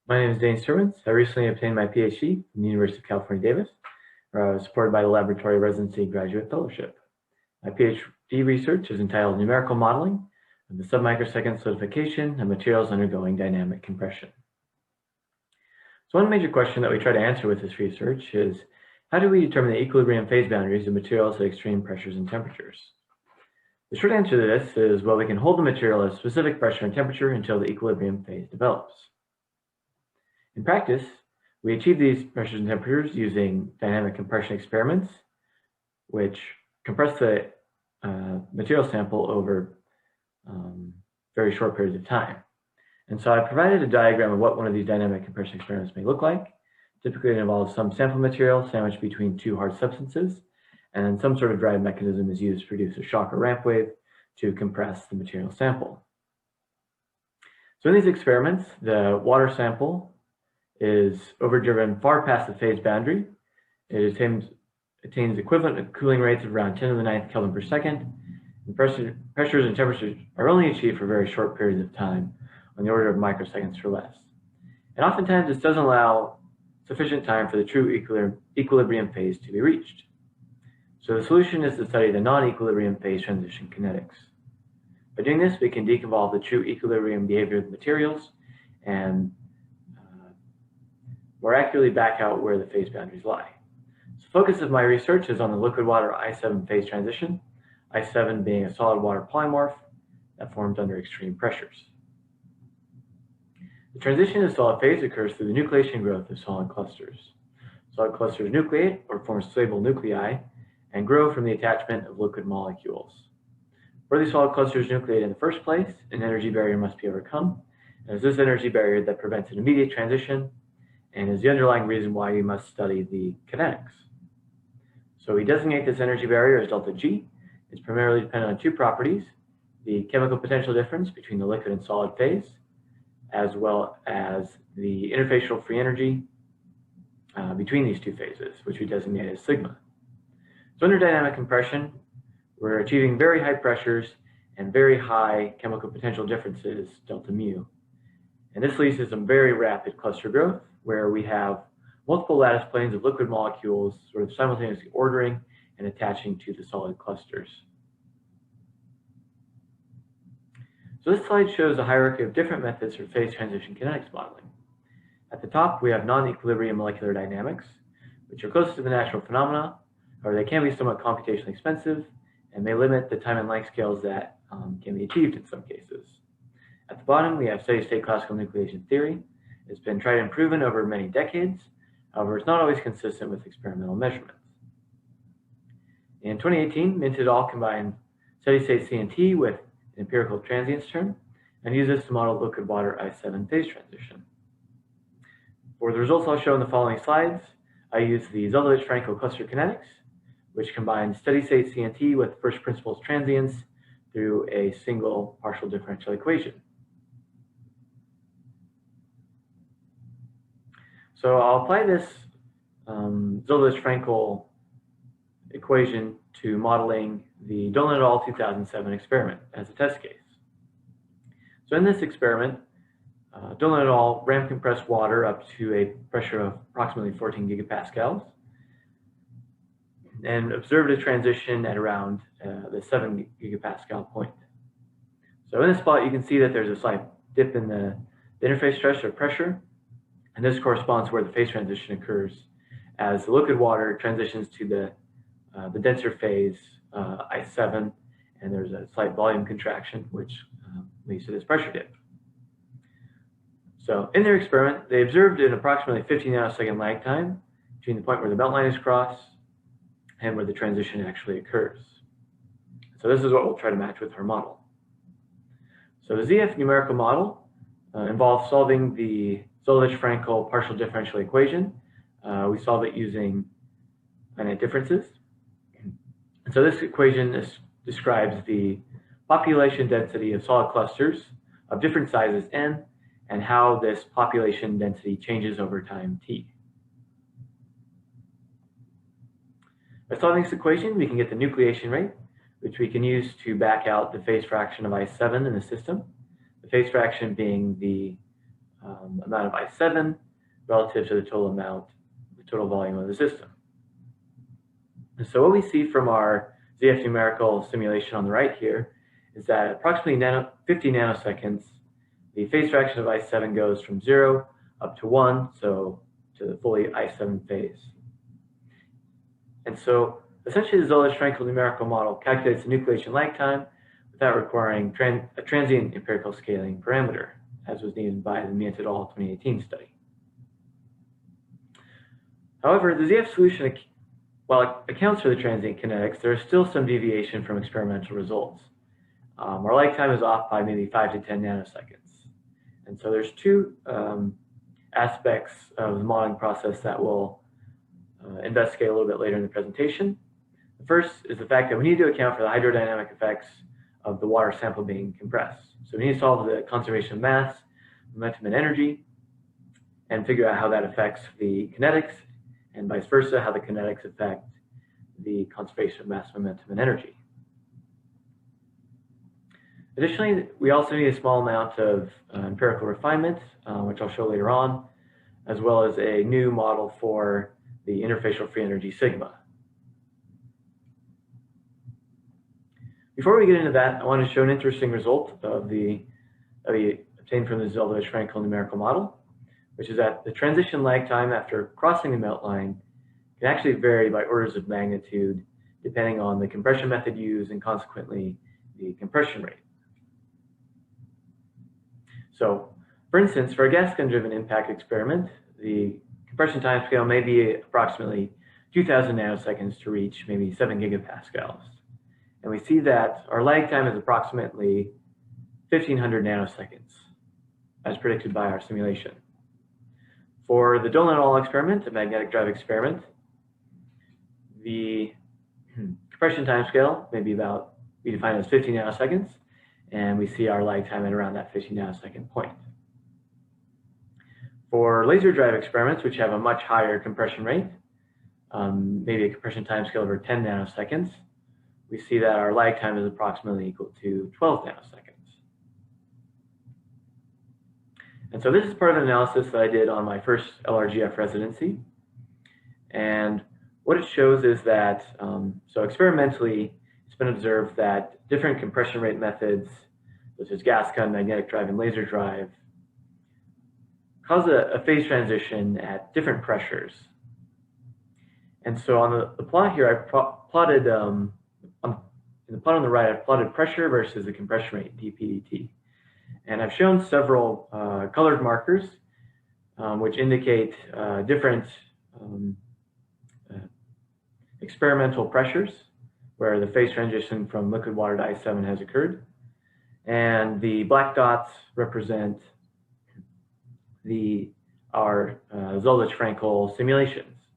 My name is Dane Sturmans. I recently obtained my PhD from the University of California, Davis, where I was supported by the Laboratory Residency Graduate Fellowship. My PhD research is entitled Numerical Modeling of the Submicrosecond Solidification of Materials Undergoing Dynamic Compression. So one major question that we try to answer with this research is, how do we determine the equilibrium phase boundaries of materials at extreme pressures and temperatures? The short answer to this is, well, we can hold the material at a specific pressure and temperature until the equilibrium phase develops. In practice, we achieve these pressures and temperatures using dynamic compression experiments, which compress the material sample over very short periods of time. And so I provided a diagram of what one of these dynamic compression experiments may look like. Typically, it involves some sample material sandwiched between two hard substances, and some sort of drive mechanism is used to produce a shock or ramp wave to compress the material sample. So in these experiments, the water sample is overdriven far past the phase boundary. It attains equivalent cooling rates of around 10 to the 9th Kelvin per second. And pressures and temperatures are only achieved for very short periods of time, on the order of microseconds or less. And oftentimes this doesn't allow sufficient time for the true equilibrium phase to be reached. So the solution is to study the non-equilibrium phase transition kinetics. By doing this, we can deconvolve the true equilibrium behavior of the materials and more accurately back out where the phase boundaries lie. So the focus of my research is on the liquid water I7 phase transition, I7 being a solid water polymorph that forms under extreme pressures. The transition to solid phase occurs through the nucleation growth of solid clusters. Solid clusters nucleate or form stable nuclei and grow from the attachment of liquid molecules. For these solid clusters nucleate in the first place, an energy barrier must be overcome. And it's this energy barrier that prevents an immediate transition and is the underlying reason why you must study the kinetics. So we designate this energy barrier as delta G. It's primarily dependent on two properties: the chemical potential difference between the liquid and solid phase, as well as the interfacial free energy between these two phases, which we designate as sigma. So under dynamic compression, we're achieving very high pressures and very high chemical potential differences, delta mu. And this leads to some very rapid cluster growth, where we have multiple lattice planes of liquid molecules sort of simultaneously ordering and attaching to the solid clusters. So this slide shows a hierarchy of different methods for phase transition kinetics modeling. At the top, we have non-equilibrium molecular dynamics, which are close to the natural phenomena, or they can be somewhat computationally expensive and may limit the time and length scales that can be achieved in some cases. At the bottom, we have steady-state classical nucleation theory. It's been tried and proven over many decades. However, it's not always consistent with experimental measurements. In 2018, Mint et al. Combined steady-state CNT with an empirical transience term and used this to model liquid water I7 phase transition. For the results I'll show in the following slides, I use the Zeldovich-Frankel cluster kinetics, which combines steady-state CNT with first principles transients through a single partial differential equation. So I'll apply this Zeldovich-Frankel equation to modeling the Dolan et al. 2007 experiment as a test case. So in this experiment, Dolan et al. Ram compressed water up to a pressure of approximately 14 gigapascals and observed a transition at around the 7 gigapascal point. So in this plot, you can see that there's a slight dip in the interface stress or pressure, and this corresponds to where the phase transition occurs as the liquid water transitions to the denser phase, I7, and there's a slight volume contraction, which leads to this pressure dip. So in their experiment, they observed an approximately 15 nanosecond lag time between the point where the melt line is crossed and where the transition actually occurs. So this is what we'll try to match with our model. So the ZF numerical model involves solving the Zeldovich-Frankel partial differential equation. We solve it using finite differences. And so this equation describes the population density of solid clusters of different sizes n, and how this population density changes over time t. By solving this equation, we can get the nucleation rate, which we can use to back out the phase fraction of I7 in the system, the phase fraction being the amount of I7 relative to the total volume of the system. And so what we see from our ZF numerical simulation on the right here is that at approximately 50 nanoseconds, the phase fraction of I7 goes from 0 up to 1, so to the fully I7 phase. And so essentially the Solidification numerical model calculates the nucleation lag time without requiring a transient empirical scaling parameter, as was needed by the Mint et al. 2018 study. However, the ZF solution, while it accounts for the transient kinetics, there is still some deviation from experimental results. Our lag time is off by maybe 5 to 10 nanoseconds. And so there's two aspects of the modeling process that we'll investigate a little bit later in the presentation. The first is the fact that we need to account for the hydrodynamic effects of the water sample being compressed. So we need to solve the conservation of mass, momentum, and energy, and figure out how that affects the kinetics, and vice versa, how the kinetics affect the conservation of mass, momentum, and energy. Additionally, we also need a small amount of empirical refinement, which I'll show later on, as well as a new model for the interfacial free energy sigma. Before we get into that, I want to show an interesting result that we obtained from the Solidification numerical model, which is that the transition lag time after crossing the melt line can actually vary by orders of magnitude depending on the compression method used and consequently the compression rate. So, for instance, for a gas gun-driven impact experiment, the compression timescale may be approximately 2,000 nanoseconds to reach maybe 7 gigapascals. And we see that our lag time is approximately 1,500 nanoseconds, as predicted by our simulation. For the Dolan et al. Experiment, a magnetic drive experiment, the compression timescale may be about, we define it as 50 nanoseconds, and we see our lag time at around that 50 nanosecond point. For laser drive experiments, which have a much higher compression rate, maybe a compression timescale over 10 nanoseconds, we see that our lag time is approximately equal to 12 nanoseconds. And so this is part of an analysis that I did on my first LRGF residency. And what it shows is that, so experimentally, it's been observed that different compression rate methods, such as gas gun, magnetic drive, and laser drive, cause a phase transition at different pressures. And so on the plot here, I plotted, in the plot on the right, I've plotted pressure versus the compression rate, dP/dt. And I've shown several colored markers, which indicate different experimental pressures where the phase transition from liquid water to I7 has occurred. And the black dots represent our Zollage-Frankel simulations.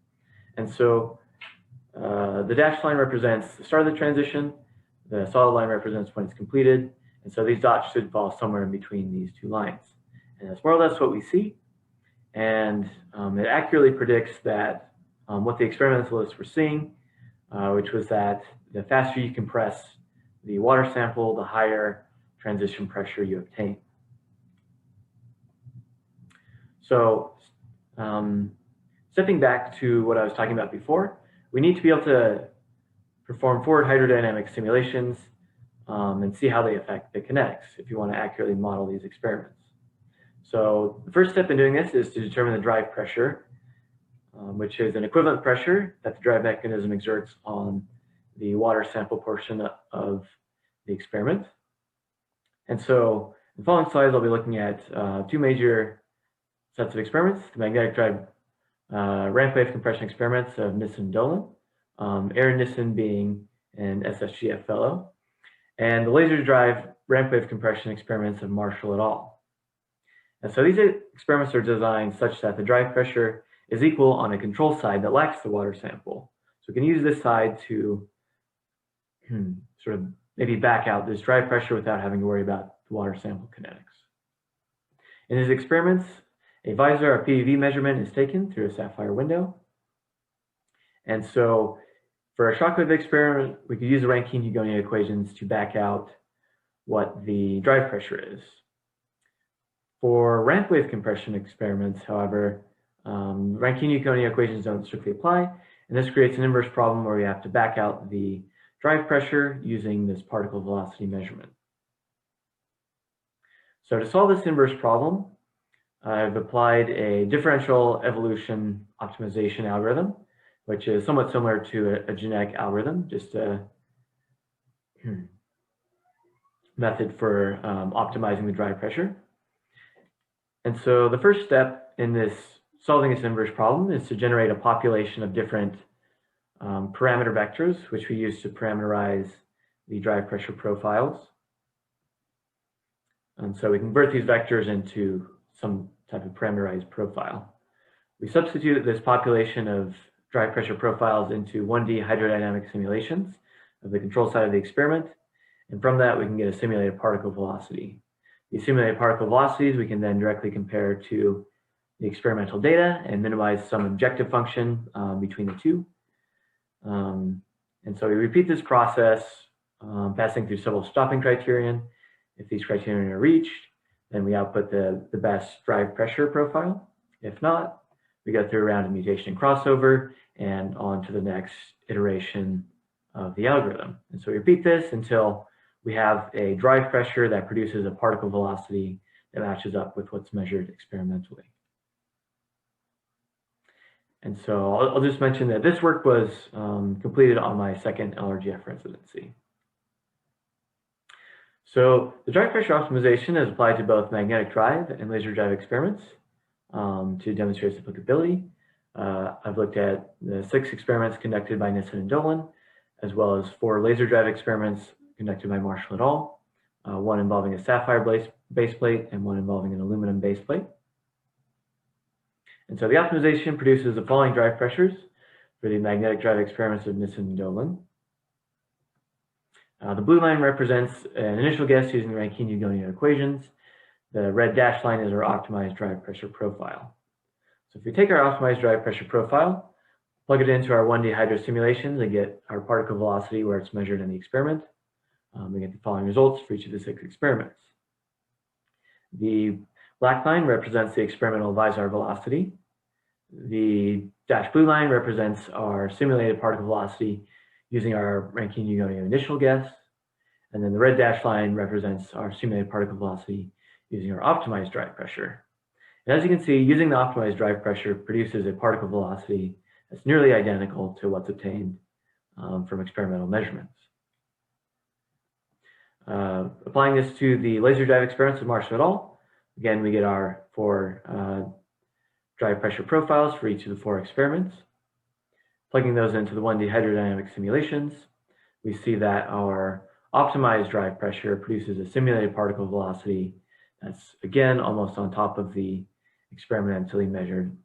And so the dashed line represents the start of the transition, the solid line represents when it's completed, and so these dots should fall somewhere in between these two lines. And that's more or less what we see, and it accurately predicts that what the experimentalists were seeing, which was that the faster you compress the water sample, the higher transition pressure you obtain. So stepping back to what I was talking about before, we need to be able to perform forward hydrodynamic simulations and see how they affect the kinetics if you want to accurately model these experiments. So the first step in doing this is to determine the drive pressure, which is an equivalent pressure that the drive mechanism exerts on the water sample portion of the experiment. And so in the following slides, I'll be looking at two major sets of experiments: the magnetic drive ramp wave compression experiments of Nissen and Dolan, Aaron Nissen being an SSGF fellow, and the laser drive ramp wave compression experiments of Marshall et al. And so these experiments are designed such that the drive pressure is equal on a control side that lacks the water sample. So we can use this side to sort of maybe back out this drive pressure without having to worry about the water sample kinetics. In these experiments, a visor or PVV measurement is taken through a sapphire window. And so for a shockwave experiment, we could use the Rankine-Hugoniot equations to back out what the drive pressure is. For ramp wave compression experiments, however, Rankine-Newtonian equations don't strictly apply, and this creates an inverse problem where we have to back out the drive pressure using this particle velocity measurement. So to solve this inverse problem, I've applied a differential evolution optimization algorithm, which is somewhat similar to a genetic algorithm, just a method for optimizing the drive pressure. And so the first step in this solving this inverse problem is to generate a population of different parameter vectors, which we use to parameterize the drive pressure profiles. And so we convert these vectors into some type of parameterized profile. We substitute this population of drive pressure profiles into 1D hydrodynamic simulations of the control side of the experiment. And from that, we can get a simulated particle velocity. These simulated particle velocities we can then directly compare to the experimental data and minimize some objective function between the two. And so we repeat this process, passing through several stopping criterion. If these criterion are reached, then we output the best drive pressure profile. If not, we go through a round of mutation and crossover and on to the next iteration of the algorithm. And so we repeat this until we have a drive pressure that produces a particle velocity that matches up with what's measured experimentally. And so I'll just mention that this work was completed on my second LRGF residency. So the drive pressure optimization is applied to both magnetic drive and laser drive experiments to demonstrate its applicability. I've looked at the 6 experiments conducted by NNSA and Dolan, as well as 4 laser drive experiments conducted by Marshall et al., one involving a sapphire base plate and one involving an aluminum base plate. And so the optimization produces the following drive pressures for the magnetic drive experiments of NNSA and Dolan. The blue line represents an initial guess using the Rankine-Newtonian equations. The red dashed line is our optimized drive pressure profile. So if we take our optimized drive pressure profile, plug it into our 1D hydro simulations and get our particle velocity where it's measured in the experiment, we get the following results for each of the 6 experiments. The black line represents the experimental Visar velocity. The dashed blue line represents our simulated particle velocity using our Rankine-Newtonian initial guess. And then the red dashed line represents our simulated particle velocity using our optimized drive pressure. And as you can see, using the optimized drive pressure produces a particle velocity that's nearly identical to what's obtained from experimental measurements. Applying this to the laser drive experiments of Marshall et al., again, we get our 4 drive pressure profiles for each of the 4 experiments. Plugging those into the 1D hydrodynamic simulations, we see that our optimized drive pressure produces a simulated particle velocity that's, again, almost on top of the experimentally measured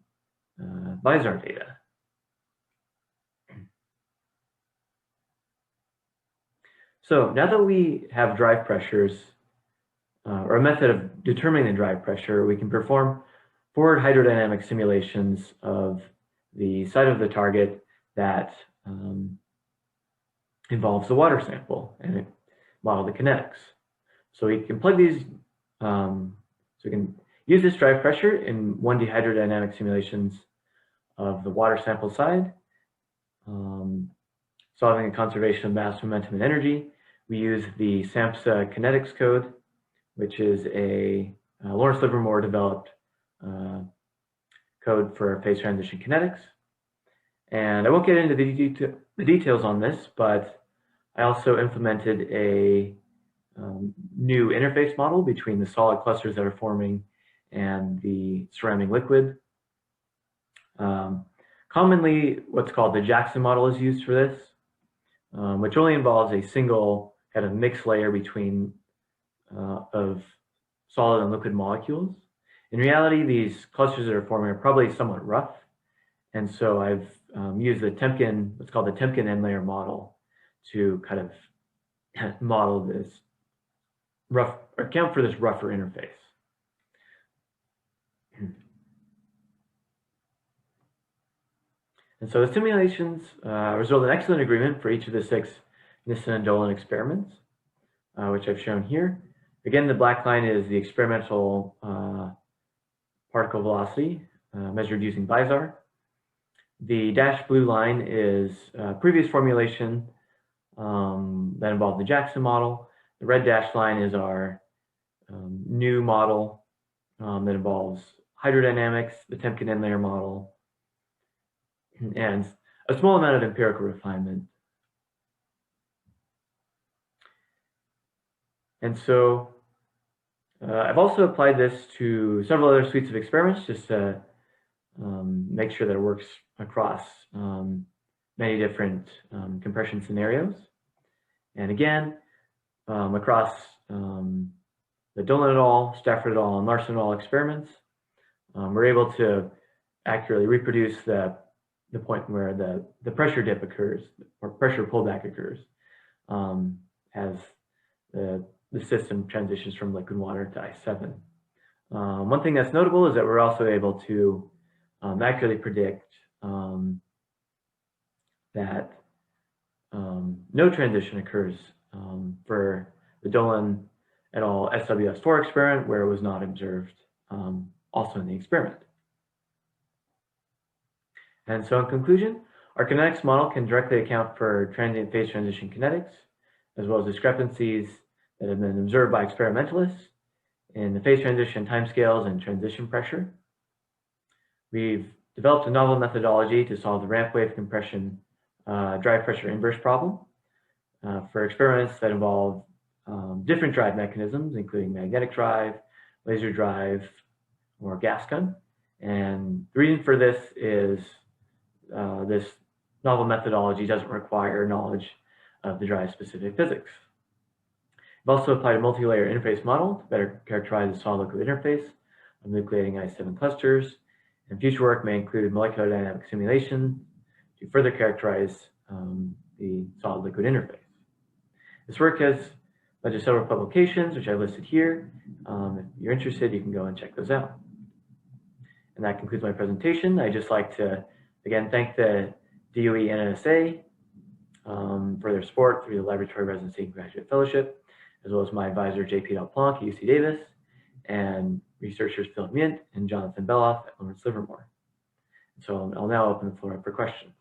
Visar data. So now that we have drive pressures, or a method of determining the drive pressure, we can perform forward hydrodynamic simulations of the side of the target that involves the water sample and model the kinetics. So we can plug these, so we can use this drive pressure in 1D hydrodynamic simulations of the water sample side, solving a conservation of mass, momentum, and energy. We use the SAMHSA kinetics code, which is a Lawrence Livermore developed code for phase transition kinetics. And I won't get into the details on this, but I also implemented a new interface model between the solid clusters that are forming and the surrounding liquid. Commonly, what's called the Jackson model is used for this, which only involves a single kind of mixed layer between of solid and liquid molecules. In reality, these clusters that are forming are probably somewhat rough. And so I've used the Temkin, what's called the Temkin n-layer model to kind of model this rough, or account for this rougher interface. And so the simulations result in excellent agreement for each of the 6 NNSA and Dolan experiments, which I've shown here. Again, the black line is the experimental particle velocity measured using BISAR. The dashed blue line is previous formulation that involved the Jackson model. The red dashed line is our new model that involves hydrodynamics, the Temkin n-layer model, and a small amount of empirical refinement. And so I've also applied this to several other suites of experiments just to make sure that it works across many different compression scenarios. And again, across the Dolan et al., Stafford et al., and Larson et al. Experiments, we're able to accurately reproduce the point where the pressure dip occurs, or pressure pullback occurs, as the system transitions from liquid water to ice 7. One thing that's notable is that we're also able to accurately predict that no transition occurs for the Dolan et al. SWS4 experiment, where it was not observed also in the experiment. And so in conclusion, our kinetics model can directly account for transient phase transition kinetics, as well as discrepancies that have been observed by experimentalists in the phase transition timescales and transition pressure. We've developed a novel methodology to solve the ramp wave compression drive pressure inverse problem for experiments that involve different drive mechanisms, including magnetic drive, laser drive, or gas gun. And the reason for this is this novel methodology doesn't require knowledge of the drive-specific physics. We've also applied a multilayer interface model to better characterize the solid-liquid interface of nucleating ice 7 clusters, and future work may include molecular dynamic simulation to further characterize the solid-liquid interface. This work has led to several publications, which I listed here. If you're interested, you can go and check those out. And that concludes my presentation. I'd just like to, again, thank the DOE NNSA for their support through the Laboratory Residency and Graduate Fellowship, as well as my advisor, J.P. Delplanque at UC Davis, and researchers Philip Myint and Jonathan Beloff at Lawrence Livermore. So I'll now open the floor up for questions.